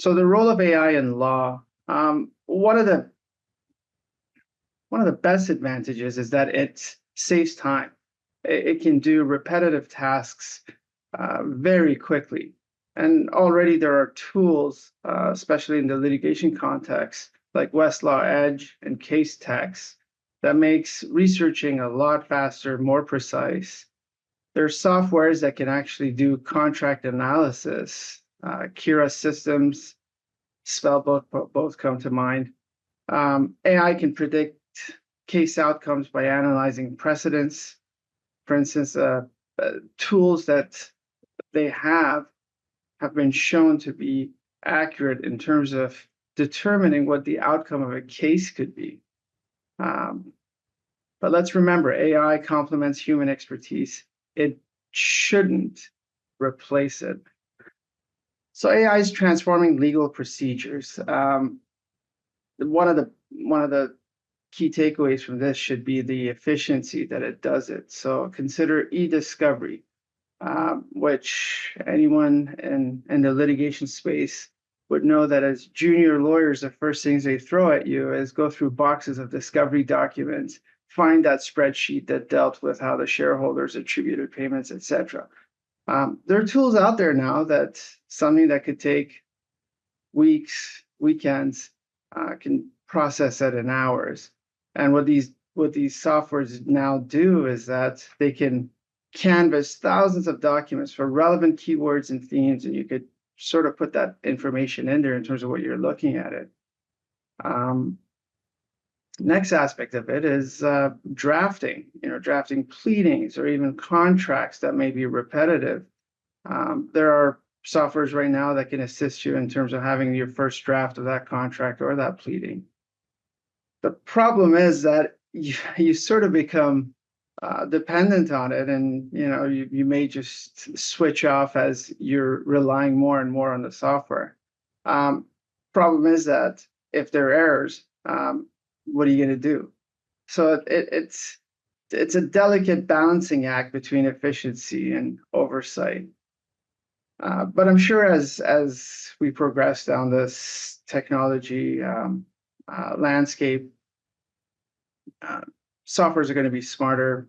So the role of AI in law, one of the best advantages is that it saves time. It can do repetitive tasks very quickly. And already there are tools, especially in the litigation context, like Westlaw Edge and Case Text, that makes researching a lot faster, more precise. There are softwares that can actually do contract analysis. Kira systems, both come to mind. AI can predict case outcomes by analyzing precedents. For instance, tools that they have been shown to be accurate in terms of determining what the outcome of a case could be. But let's remember, AI complements human expertise. It shouldn't replace it. So AI is transforming legal procedures. One of the key takeaways from this should be the efficiency that it does it. So consider e-discovery, which anyone in the litigation space would know that as junior lawyers, the first things they throw at you is go through boxes of discovery documents, find that spreadsheet that dealt with how the shareholders attributed payments, etc. There are tools out there now that something that could take weeks, weekends, can process that in hours. And what these softwares now do is that they can canvas thousands of documents for relevant keywords and themes, and you could sort of put that information in there in terms of what you're looking at it. Next aspect of it is drafting, drafting pleadings or even contracts that may be repetitive. There are softwares right now that can assist you in terms of having your first draft of that contract or that pleading. The problem is that you sort of become dependent on it, and you may just switch off as you're relying more and more on the software. Problem is that if there are errors, what are you going to do? So it's a delicate balancing act between efficiency and oversight. But I'm sure as we progress down this technology landscape, softwares are going to be smarter,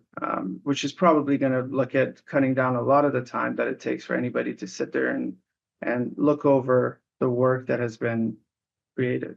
which is probably going to look at cutting down a lot of the time that it takes for anybody to sit there and look over the work that has been created.